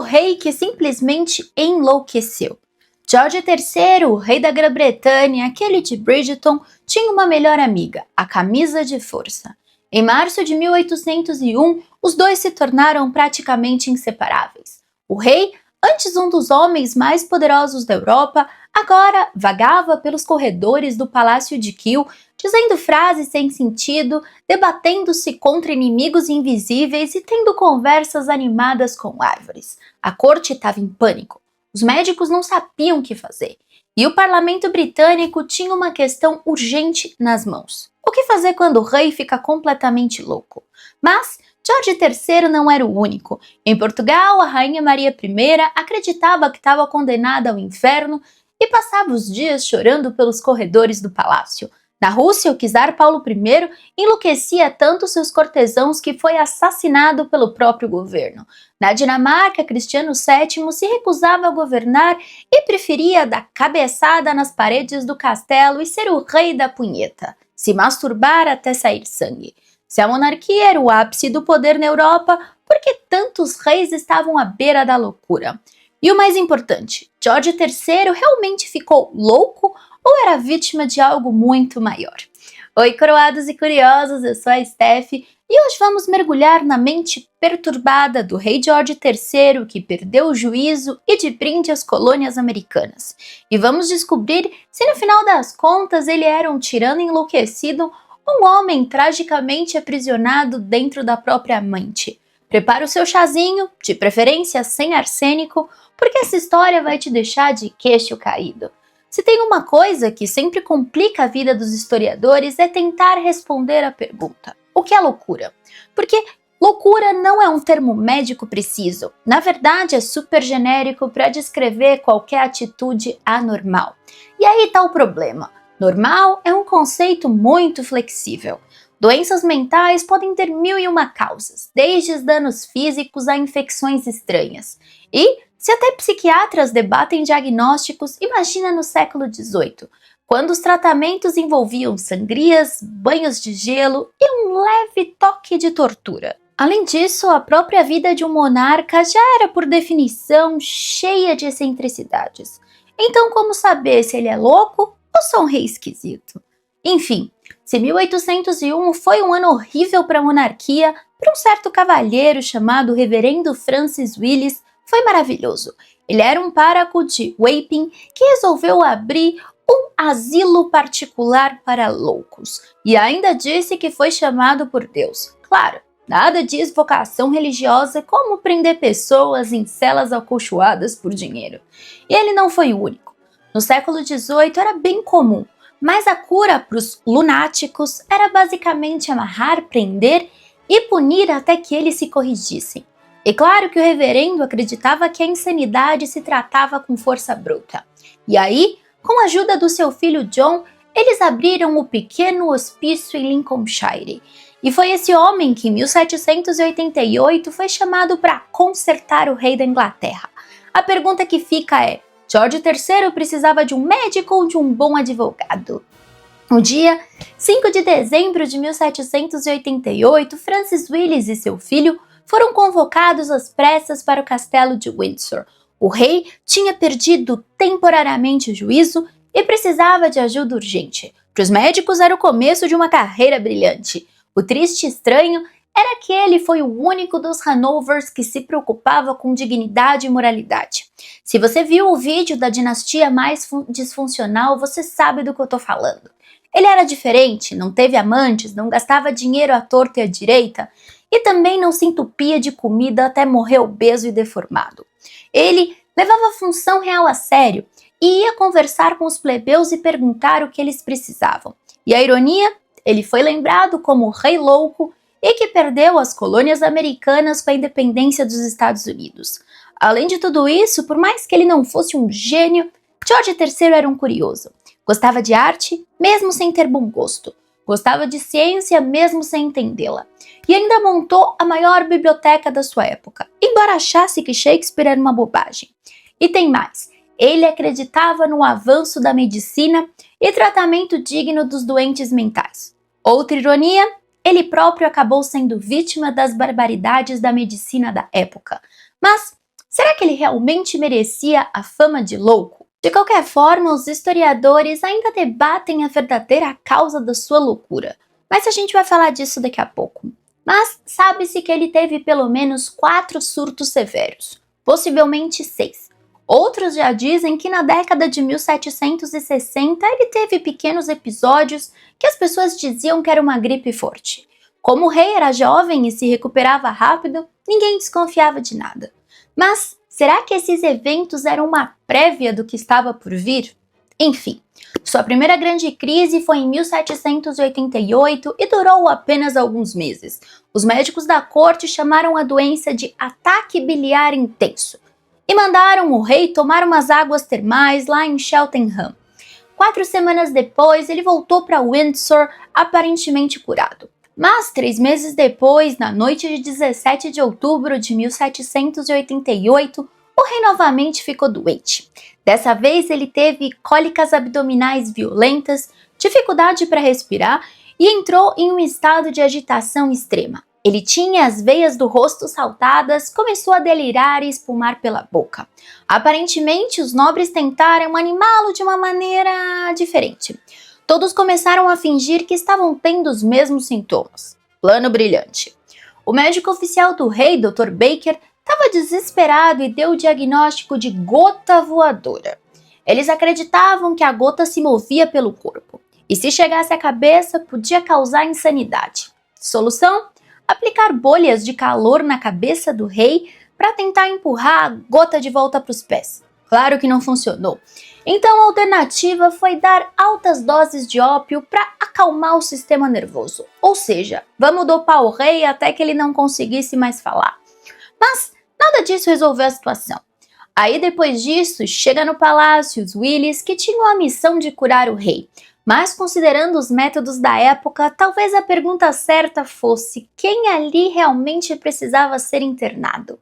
rei que simplesmente enlouqueceu. George III, o rei da Grã-Bretanha, aquele de Bridgerton, tinha uma melhor amiga, a camisa de força. Em março de 1801, os dois se tornaram praticamente inseparáveis. O rei, antes um dos homens mais poderosos da Europa, agora vagava pelos corredores do Palácio de Kew, dizendo frases sem sentido, debatendo-se contra inimigos invisíveis e tendo conversas animadas com árvores. A corte estava em pânico. Os médicos não sabiam o que fazer. E o parlamento britânico tinha uma questão urgente nas mãos. O que fazer quando o rei fica completamente louco? Mas George III não era o único. Em Portugal, a rainha Maria I acreditava que estava condenada ao inferno e passava os dias chorando pelos corredores do palácio. Na Rússia, o czar Paulo I enlouquecia tanto seus cortesãos que foi assassinado pelo próprio governo. Na Dinamarca, Cristiano VII se recusava a governar e preferia dar cabeçada nas paredes do castelo e ser o rei da punheta, se masturbar até sair sangue. Se a monarquia era o ápice do poder na Europa, por que tantos reis estavam à beira da loucura? E o mais importante, George III realmente ficou louco ou era vítima de algo muito maior? Oi, coroados e curiosos, eu sou a Steph e hoje vamos mergulhar na mente perturbada do rei George III, que perdeu o juízo e de brinde as colônias americanas. E vamos descobrir se no final das contas ele era um tirano enlouquecido ou um homem tragicamente aprisionado dentro da própria mente. Prepara o seu chazinho, de preferência sem arsênico, porque essa história vai te deixar de queixo caído. Se tem uma coisa que sempre complica a vida dos historiadores é tentar responder a pergunta: o que é loucura? Porque loucura não é um termo médico preciso. Na verdade, é super genérico para descrever qualquer atitude anormal. E aí está o problema. Normal é um conceito muito flexível. Doenças mentais podem ter 1001 causas, desde os danos físicos a infecções estranhas. E, se até psiquiatras debatem diagnósticos, imagina no século XVIII, quando os tratamentos envolviam sangrias, banhos de gelo e um leve toque de tortura. Além disso, a própria vida de um monarca já era, por definição, cheia de excentricidades. Então, como saber se ele é louco ou só um rei esquisito? Enfim, se 1801 foi um ano horrível para a monarquia, para um certo cavalheiro chamado Reverendo Francis Willis, foi maravilhoso. Ele era um pároco de Wapping que resolveu abrir um asilo particular para loucos. E ainda disse que foi chamado por Deus. Claro, nada diz vocação religiosa como prender pessoas em celas acolchoadas por dinheiro. E ele não foi o único. No século XVIII era bem comum, mas a cura para os lunáticos era basicamente amarrar, prender e punir até que eles se corrigissem. E claro que o reverendo acreditava que a insanidade se tratava com força bruta. E aí, com a ajuda do seu filho John, eles abriram o pequeno hospício em Lincolnshire. E foi esse homem que em 1788 foi chamado para consertar o rei da Inglaterra. A pergunta que fica é: George III precisava de um médico ou de um bom advogado? No dia 5 de dezembro de 1788, Francis Willis e seu filho foram convocados às pressas para o castelo de Windsor. O rei tinha perdido temporariamente o juízo e precisava de ajuda urgente. Para os médicos era o começo de uma carreira brilhante. O triste e estranho era que ele foi o único dos Hanovers que se preocupava com dignidade e moralidade. Se você viu o vídeo da dinastia mais disfuncional, você sabe do que eu estou falando. Ele era diferente, não teve amantes, não gastava dinheiro à torta e à direita e também não se entupia de comida até morrer obeso e deformado. Ele levava a função real a sério e ia conversar com os plebeus e perguntar o que eles precisavam. E a ironia? Ele foi lembrado como o rei louco e que perdeu as colônias americanas com a independência dos Estados Unidos. Além de tudo isso, por mais que ele não fosse um gênio, George III era um curioso. Gostava de arte, mesmo sem ter bom gosto. Gostava de ciência, mesmo sem entendê-la. E ainda montou a maior biblioteca da sua época, embora achasse que Shakespeare era uma bobagem. E tem mais. Ele acreditava no avanço da medicina e tratamento digno dos doentes mentais. Outra ironia? Ele próprio acabou sendo vítima das barbaridades da medicina da época. Mas Será que ele realmente merecia a fama de louco? De qualquer forma, os historiadores ainda debatem a verdadeira causa da sua loucura, mas a gente vai falar disso daqui a pouco. Mas sabe-se que ele teve pelo menos 4 surtos severos, possivelmente 6. Outros já dizem que na década de 1760 ele teve pequenos episódios que as pessoas diziam que era uma gripe forte. Como o rei era jovem e se recuperava rápido, ninguém desconfiava de nada. Mas será que esses eventos eram uma prévia do que estava por vir? Enfim, sua primeira grande crise foi em 1788 e durou apenas alguns meses. Os médicos da corte chamaram a doença de ataque biliar intenso e mandaram o rei tomar umas águas termais lá em Cheltenham. 4 semanas depois, ele voltou para Windsor aparentemente curado. Mas 3 meses depois, na noite de 17 de outubro de 1788, o rei novamente ficou doente. Dessa vez ele teve cólicas abdominais violentas, dificuldade para respirar e entrou em um estado de agitação extrema. Ele tinha as veias do rosto saltadas, começou a delirar e espumar pela boca. Aparentemente, os nobres tentaram animá-lo de uma maneira diferente. Todos começaram a fingir que estavam tendo os mesmos sintomas. Plano brilhante. O médico oficial do rei, Dr. Baker, estava desesperado e deu o diagnóstico de gota voadora. Eles acreditavam que a gota se movia pelo corpo, e se chegasse à cabeça, podia causar insanidade. Solução? Aplicar bolhas de calor na cabeça do rei para tentar empurrar a gota de volta para os pés. Claro que não funcionou. Então a alternativa foi dar altas doses de ópio para acalmar o sistema nervoso. Ou seja, vamos dopar o rei até que ele não conseguisse mais falar. Mas nada disso resolveu a situação. Aí depois disso, chega no palácio os Willis, que tinham a missão de curar o rei. Mas considerando os métodos da época, talvez a pergunta certa fosse quem ali realmente precisava ser internado.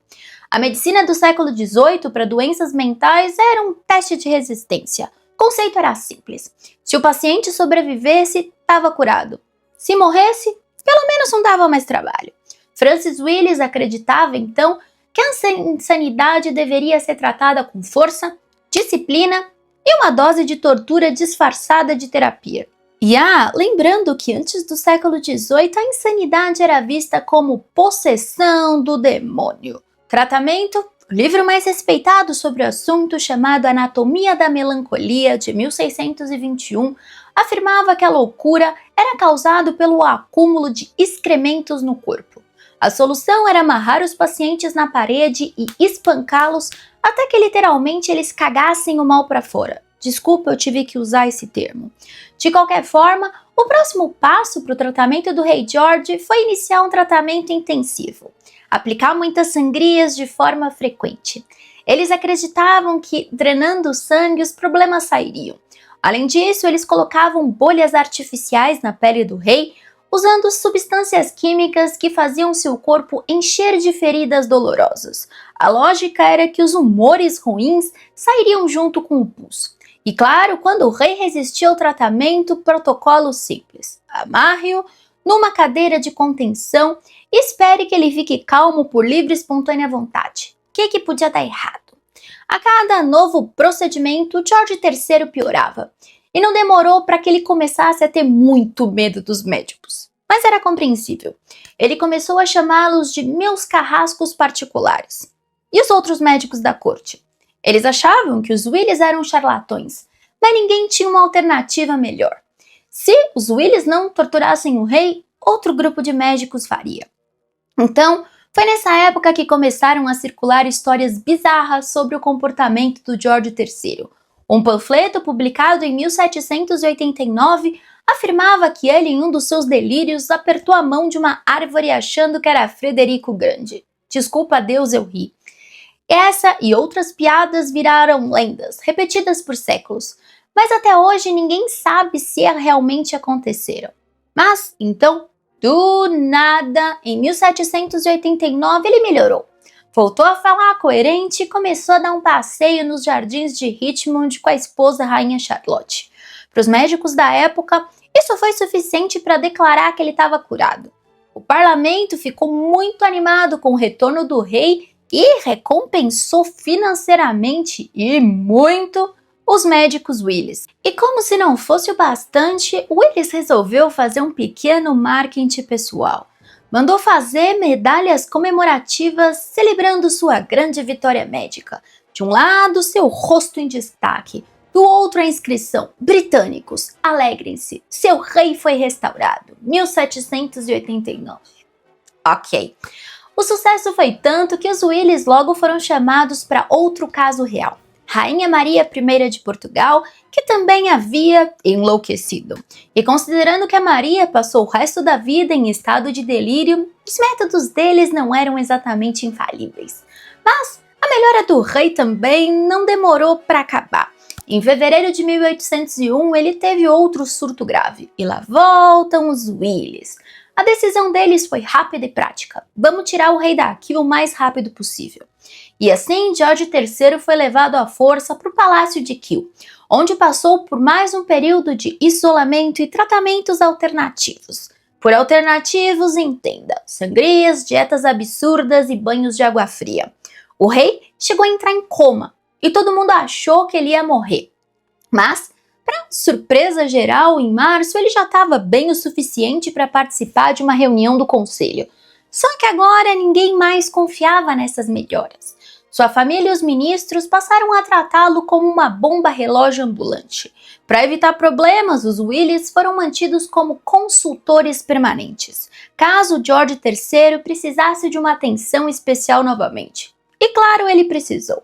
A medicina do século XVIII para doenças mentais era um teste de resistência. O conceito era simples. Se o paciente sobrevivesse, estava curado. Se morresse, pelo menos não dava mais trabalho. Francis Willis acreditava, então, que a insanidade deveria ser tratada com força, disciplina e uma dose de tortura disfarçada de terapia. E lembrando que antes do século XVIII a insanidade era vista como possessão do demônio. Tratamento? O livro mais respeitado sobre o assunto, chamado Anatomia da Melancolia, de 1621, afirmava que a loucura era causada pelo acúmulo de excrementos no corpo. A solução era amarrar os pacientes na parede e espancá-los até que literalmente eles cagassem o mal para fora. Desculpa, eu tive que usar esse termo. De qualquer forma, o próximo passo para o tratamento do rei George foi iniciar um tratamento intensivo. Aplicar muitas sangrias de forma frequente. Eles acreditavam que, drenando o sangue, os problemas sairiam. Além disso, eles colocavam bolhas artificiais na pele do rei, usando substâncias químicas que faziam seu corpo encher de feridas dolorosas. A lógica era que os humores ruins sairiam junto com o pus. E claro, quando o rei resistia ao tratamento, protocolo simples. Amarre-o numa cadeira de contenção e espere que ele fique calmo por livre e espontânea vontade. O que podia dar errado? A cada novo procedimento, George III piorava. E não demorou para que ele começasse a ter muito medo dos médicos. Mas era compreensível. Ele começou a chamá-los de meus carrascos particulares. E os outros médicos da corte? Eles achavam que os Willis eram charlatões, mas ninguém tinha uma alternativa melhor. Se os Willis não torturassem o rei, outro grupo de médicos faria. Então, foi nessa época que começaram a circular histórias bizarras sobre o comportamento do George III. Um panfleto publicado em 1789 afirmava que ele, em um dos seus delírios, apertou a mão de uma árvore achando que era Frederico Grande. Desculpa a Deus, eu ri. Essa e outras piadas viraram lendas, repetidas por séculos, mas até hoje ninguém sabe se realmente aconteceram. Mas, então, do nada, em 1789 ele melhorou. Voltou a falar coerente e começou a dar um passeio nos jardins de Richmond com a esposa Rainha Charlotte. Para os médicos da época, isso foi suficiente para declarar que ele estava curado. O parlamento ficou muito animado com o retorno do rei e recompensou financeiramente e muito os médicos Willis. E como se não fosse o bastante, Willis resolveu fazer um pequeno marketing pessoal. Mandou fazer medalhas comemorativas celebrando sua grande vitória médica. De um lado, seu rosto em destaque. Do outro, a inscrição: britânicos, alegrem-se, seu rei foi restaurado, 1789. Ok. O sucesso foi tanto que os Willis logo foram chamados para outro caso real. Rainha Maria I de Portugal, que também havia enlouquecido. E considerando que a Maria passou o resto da vida em estado de delírio, os métodos deles não eram exatamente infalíveis. Mas a melhora do rei também não demorou para acabar. Em fevereiro de 1801, ele teve outro surto grave. E lá voltam os Willis. A decisão deles foi rápida e prática. Vamos tirar o rei daqui o mais rápido possível. E assim, George III foi levado à força para o Palácio de Kew, onde passou por mais um período de isolamento e tratamentos alternativos. Por alternativos, entenda: sangrias, dietas absurdas e banhos de água fria. O rei chegou a entrar em coma e todo mundo achou que ele ia morrer. Mas, para surpresa geral, em março ele já estava bem o suficiente para participar de uma reunião do conselho. Só que agora ninguém mais confiava nessas melhoras. Sua família e os ministros passaram a tratá-lo como uma bomba relógio ambulante. Para evitar problemas, os Willis foram mantidos como consultores permanentes, caso George III precisasse de uma atenção especial novamente. E claro, ele precisou.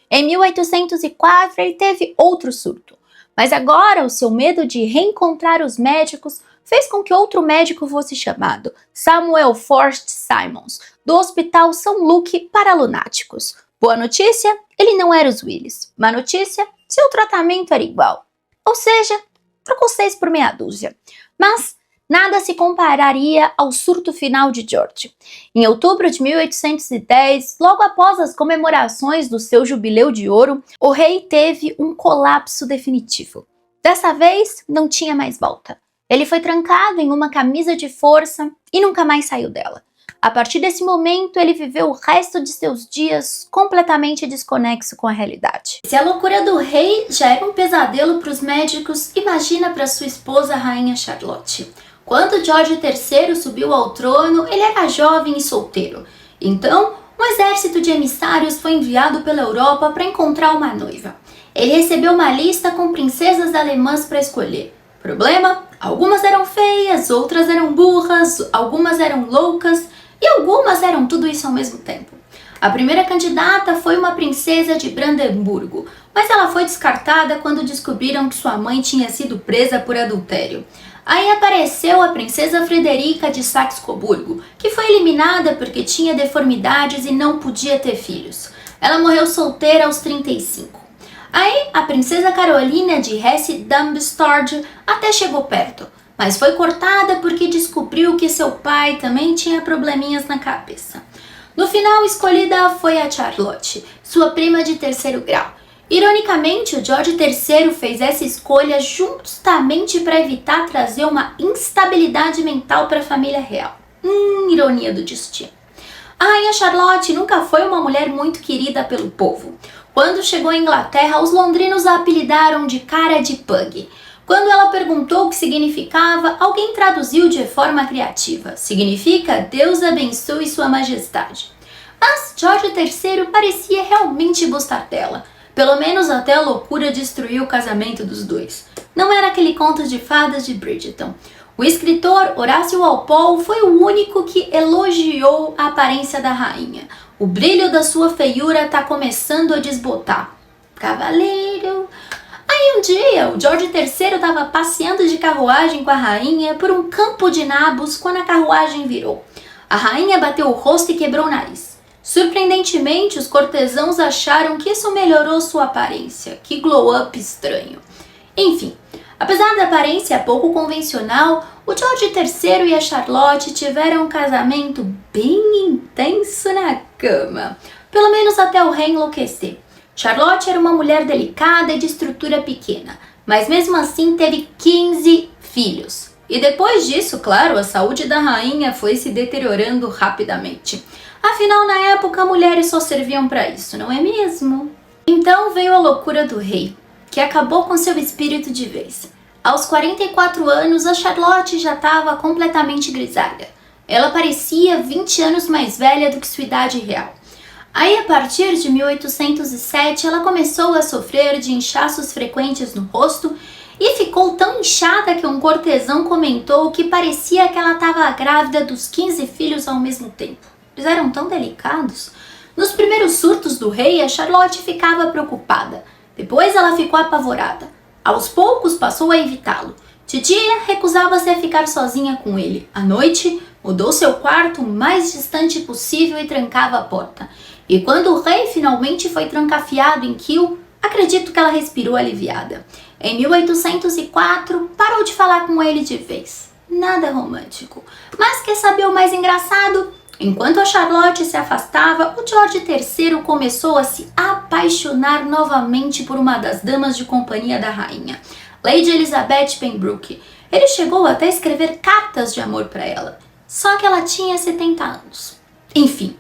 Em 1804, ele teve outro surto. Mas agora, o seu medo de reencontrar os médicos fez com que outro médico fosse chamado, Samuel Forst Simons, do Hospital São Luke para lunáticos. Boa notícia, ele não era os Willis. Má notícia, seu tratamento era igual. Ou seja, trocou 6 por meia dúzia. Mas nada se compararia ao surto final de George. Em outubro de 1810, logo após as comemorações do seu jubileu de ouro, o rei teve um colapso definitivo. Dessa vez, não tinha mais volta. Ele foi trancado em uma camisa de força e nunca mais saiu dela. A partir desse momento, ele viveu o resto de seus dias completamente desconexo com a realidade. Se a loucura do rei já era um pesadelo para os médicos, imagina para sua esposa, a rainha Charlotte. Quando George III subiu ao trono, ele era jovem e solteiro. Então, um exército de emissários foi enviado pela Europa para encontrar uma noiva. Ele recebeu uma lista com princesas alemãs para escolher. Problema? Algumas eram feias, outras eram burras, algumas eram loucas e algumas eram tudo isso ao mesmo tempo. A primeira candidata foi uma princesa de Brandemburgo, mas ela foi descartada quando descobriram que sua mãe tinha sido presa por adultério. Aí apareceu a princesa Frederica de Saxe-Coburgo, que foi eliminada porque tinha deformidades e não podia ter filhos. Ela morreu solteira aos 35. Aí a princesa Carolina de Hesse-Darmstadt até chegou perto, mas foi cortada porque descobriu que seu pai também tinha probleminhas na cabeça. No final, escolhida foi a Charlotte, sua prima de 3º grau. Ironicamente, o George III fez essa escolha justamente para evitar trazer uma instabilidade mental para a família real. Ironia do destino. A rainha Charlotte nunca foi uma mulher muito querida pelo povo. Quando chegou à Inglaterra, os londrinos a apelidaram de cara de pug. Quando ela perguntou o que significava, alguém traduziu de forma criativa. Significa Deus abençoe sua majestade. Mas George III parecia realmente gostar dela. Pelo menos até a loucura destruiu o casamento dos dois. Não era aquele conto de fadas de Bridgerton. O escritor Horácio Walpole foi o único que elogiou a aparência da rainha. O brilho da sua feiura está começando a desbotar. Cavaleiro... Aí um dia, o George III estava passeando de carruagem com a rainha por um campo de nabos quando a carruagem virou. A rainha bateu o rosto e quebrou o nariz. Surpreendentemente, os cortesãos acharam que isso melhorou sua aparência. Que glow-up estranho. Enfim, apesar da aparência pouco convencional, o George III e a Charlotte tiveram um casamento bem intenso na cama. Pelo menos até o rei enlouquecer. Charlotte era uma mulher delicada e de estrutura pequena, mas mesmo assim teve 15 filhos. E depois disso, claro, a saúde da rainha foi se deteriorando rapidamente. Afinal, na época, mulheres só serviam para isso, não é mesmo? Então veio a loucura do rei, que acabou com seu espírito de vez. Aos 44 anos, a Charlotte já estava completamente grisalha. Ela parecia 20 anos mais velha do que sua idade real. Aí, a partir de 1807, ela começou a sofrer de inchaços frequentes no rosto e ficou tão inchada que um cortesão comentou que parecia que ela estava grávida dos 15 filhos ao mesmo tempo. Eles eram tão delicados. Nos primeiros surtos do rei, a Charlotte ficava preocupada. Depois ela ficou apavorada. Aos poucos passou a evitá-lo. De dia, recusava-se a ficar sozinha com ele. À noite, mudou seu quarto o mais distante possível e trancava a porta. E quando o rei finalmente foi trancafiado em Kew, acredito que ela respirou aliviada. Em 1804, parou de falar com ele de vez. Nada romântico. Mas quer saber o mais engraçado? Enquanto a Charlotte se afastava, o George III começou a se apaixonar novamente por uma das damas de companhia da rainha, Lady Elizabeth Pembroke. Ele chegou até a escrever cartas de amor para ela, só que ela tinha 70 anos. Enfim,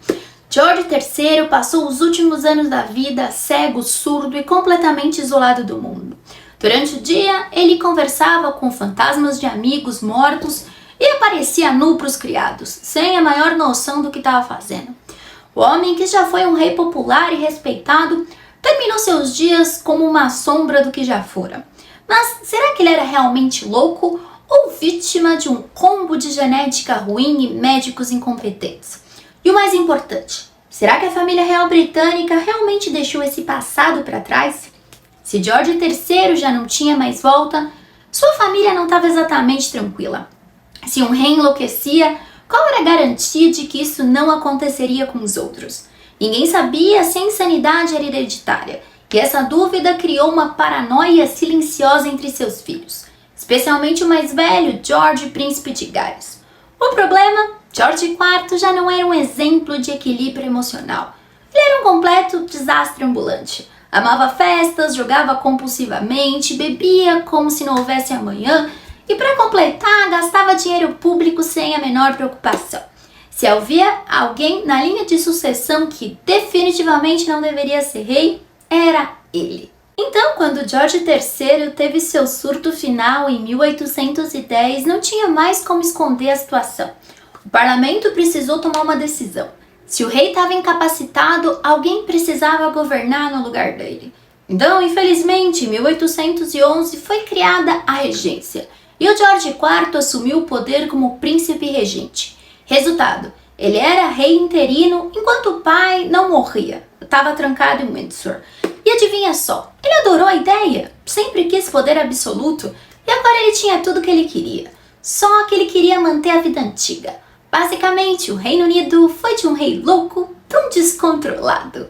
George III passou os últimos anos da vida cego, surdo e completamente isolado do mundo. Durante o dia, ele conversava com fantasmas de amigos mortos e aparecia nu para os criados, sem a maior noção do que estava fazendo. O homem, que já foi um rei popular e respeitado, terminou seus dias como uma sombra do que já fora. Mas será que ele era realmente louco ou vítima de um combo de genética ruim e médicos incompetentes? E o mais importante, será que a família real britânica realmente deixou esse passado para trás? Se George III já não tinha mais volta, sua família não estava exatamente tranquila. Se um rei enlouquecia, qual era a garantia de que isso não aconteceria com os outros? Ninguém sabia se a insanidade era hereditária, e essa dúvida criou uma paranoia silenciosa entre seus filhos, especialmente o mais velho, George, príncipe de Gales. O problema? George IV já não era um exemplo de equilíbrio emocional. Ele era um completo desastre ambulante. Amava festas, jogava compulsivamente, bebia como se não houvesse amanhã e, para completar, gastava dinheiro público sem a menor preocupação. Se havia alguém na linha de sucessão que definitivamente não deveria ser rei, era ele. Então, quando George III teve seu surto final em 1810, não tinha mais como esconder a situação. O parlamento precisou tomar uma decisão. Se o rei estava incapacitado, alguém precisava governar no lugar dele. Então, infelizmente, em 1811 foi criada a regência e o George IV assumiu o poder como príncipe regente. Resultado, ele era rei interino enquanto o pai não morria. Estava trancado em Windsor. E adivinha só, ele adorou a ideia, sempre quis poder absoluto e agora ele tinha tudo o que ele queria. Só que ele queria manter a vida antiga. Basicamente, o Reino Unido foi de um rei louco para um descontrolado.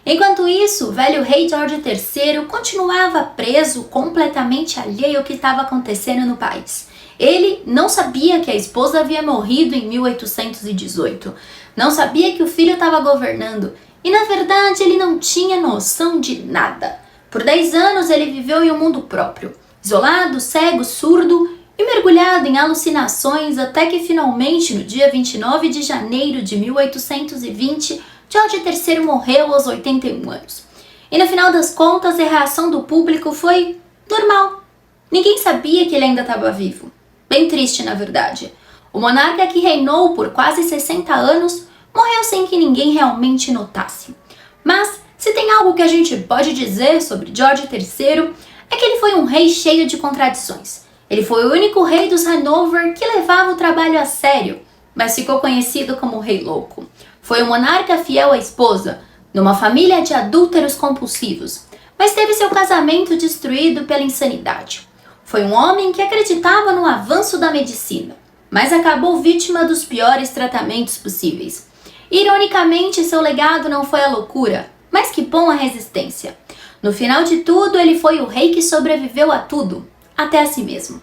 Enquanto isso, o velho rei George III continuava preso, completamente alheio ao que estava acontecendo no país. Ele não sabia que a esposa havia morrido em 1818, não sabia que o filho estava governando e, na verdade, ele não tinha noção de nada. Por 10 anos ele viveu em um mundo próprio, isolado, cego, surdo e mergulhado em alucinações até que finalmente, no dia 29 de janeiro de 1820, George III morreu aos 81 anos. E no final das contas, a reação do público foi normal. Ninguém sabia que ele ainda estava vivo. Bem triste, na verdade. O monarca, que reinou por quase 60 anos, morreu sem que ninguém realmente notasse. Mas, se tem algo que a gente pode dizer sobre George III, é que ele foi um rei cheio de contradições. Ele foi o único rei dos Hanover que levava o trabalho a sério, mas ficou conhecido como Rei Louco. Foi um monarca fiel à esposa, numa família de adúlteros compulsivos, mas teve seu casamento destruído pela insanidade. Foi um homem que acreditava no avanço da medicina, mas acabou vítima dos piores tratamentos possíveis. Ironicamente, seu legado não foi a loucura, mas que bom a resistência. No final de tudo, ele foi o rei que sobreviveu a tudo, até a si mesmo.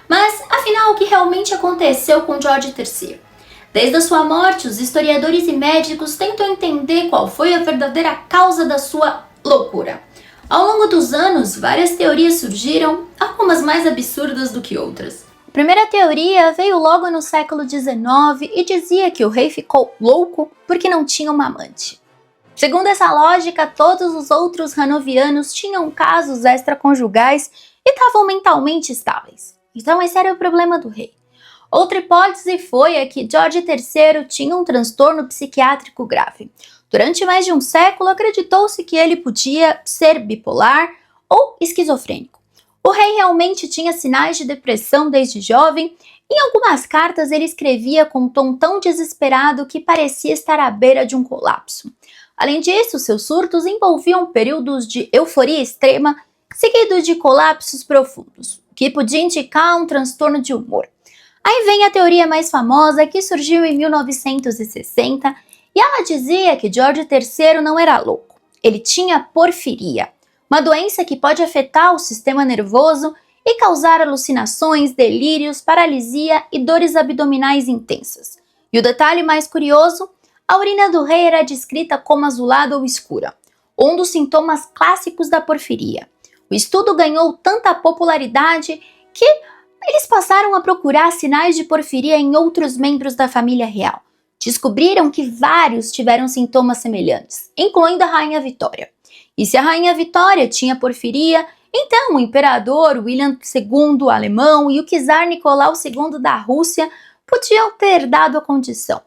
Mas, afinal, o que realmente aconteceu com George III? Desde a sua morte, os historiadores e médicos tentam entender qual foi a verdadeira causa da sua loucura. Ao longo dos anos, várias teorias surgiram, algumas mais absurdas do que outras. primeira teoria veio logo no século XIX e dizia que o rei ficou louco porque não tinha uma amante. Segundo essa lógica, todos os outros hanovianos tinham casos extraconjugais e estavam mentalmente estáveis. Então esse era o problema do rei. Outra hipótese foi a que George III tinha um transtorno psiquiátrico grave. Durante mais de um século, acreditou-se que ele podia ser bipolar ou esquizofrênico. O rei realmente tinha sinais de depressão desde jovem. Em algumas cartas ele escrevia com um tom tão desesperado que parecia estar à beira de um colapso. Além disso, seus surtos envolviam períodos de euforia extrema, seguidos de colapsos profundos, o que podia indicar um transtorno de humor. Aí vem a teoria mais famosa, que surgiu em 1960, e ela dizia que George III não era louco, ele tinha porfiria, uma doença que pode afetar o sistema nervoso e causar alucinações, delírios, paralisia e dores abdominais intensas. E o detalhe mais curioso, a urina do rei era descrita como azulada ou escura, um dos sintomas clássicos da porfiria. O estudo ganhou tanta popularidade que eles passaram a procurar sinais de porfiria em outros membros da família real. Descobriram que vários tiveram sintomas semelhantes, incluindo a Rainha Vitória. E se a Rainha Vitória tinha porfiria, então o imperador William II alemão e o czar Nicolau II da Rússia podiam ter dado a condição.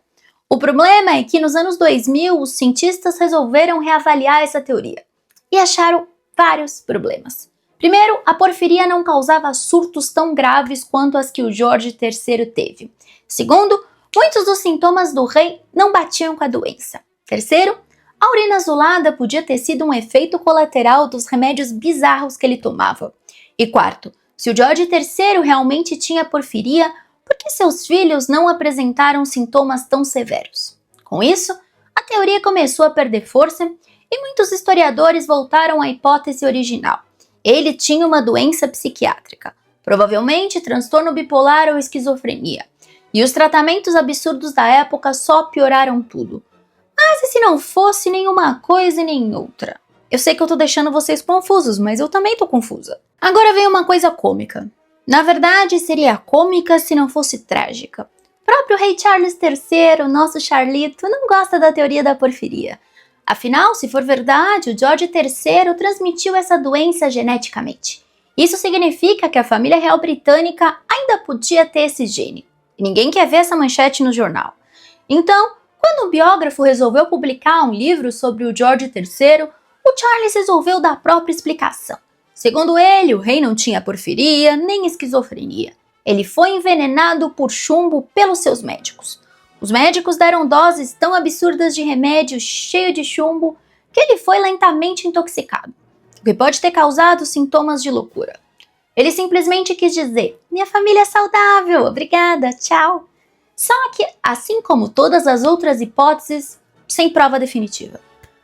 O problema é que nos anos 2000 os cientistas resolveram reavaliar essa teoria e acharam vários problemas. Primeiro, a porfiria não causava surtos tão graves quanto as que o George III teve. Segundo, muitos dos sintomas do rei não batiam com a doença. Terceiro, a urina azulada podia ter sido um efeito colateral dos remédios bizarros que ele tomava. E quarto, se o George III realmente tinha porfiria, por que seus filhos não apresentaram sintomas tão severos? Com isso, a teoria começou a perder força e muitos historiadores voltaram à hipótese original. Ele tinha uma doença psiquiátrica, provavelmente transtorno bipolar ou esquizofrenia, e os tratamentos absurdos da época só pioraram tudo. Mas e se não fosse nenhuma coisa e nem outra? Eu sei que eu tô deixando vocês confusos, mas eu também tô confusa. Agora vem uma coisa cômica. Na verdade, seria cômica se não fosse trágica. O próprio rei Charles III, nosso Charlito, não gosta da teoria da porfiria. Afinal, se for verdade, o George III transmitiu essa doença geneticamente. Isso significa que a família real britânica ainda podia ter esse gene. E ninguém quer ver essa manchete no jornal. Então, quando o biógrafo resolveu publicar um livro sobre o George III, o Charles resolveu dar a própria explicação. Segundo ele, o rei não tinha porfiria nem esquizofrenia. Ele foi envenenado por chumbo pelos seus médicos. Os médicos deram doses tão absurdas de remédio cheio de chumbo que ele foi lentamente intoxicado, o que pode ter causado sintomas de loucura. Ele simplesmente quis dizer, minha família é saudável, obrigada, tchau. Só que, assim como todas as outras hipóteses, sem prova definitiva.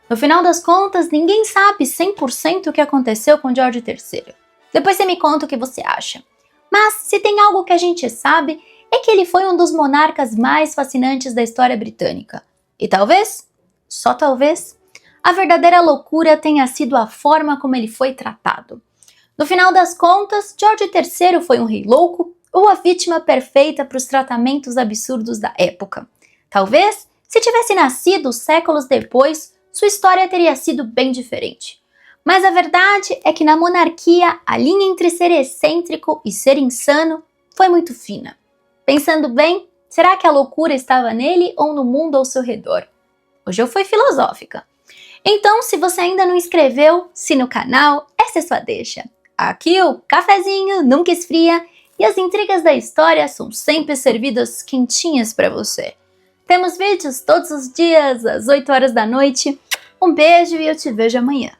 No final das contas, ninguém sabe 100% o que aconteceu com George III. Depois você me conta o que você acha. Mas, se tem algo que a gente sabe, é que ele foi um dos monarcas mais fascinantes da história britânica. E talvez, só talvez, a verdadeira loucura tenha sido a forma como ele foi tratado. No final das contas, George III foi um rei louco ou a vítima perfeita para os tratamentos absurdos da época. Talvez, se tivesse nascido séculos depois, sua história teria sido bem diferente. Mas a verdade é que na monarquia, a linha entre ser excêntrico e ser insano foi muito fina. Pensando bem, será que a loucura estava nele ou no mundo ao seu redor? Hoje eu fui filosófica. Então, se você ainda não inscreveu-se no canal, essa é sua deixa. Aqui o cafezinho nunca esfria e as intrigas da história são sempre servidas quentinhas para você. Temos vídeos todos os dias às 8 horas da noite. Um beijo e eu te vejo amanhã.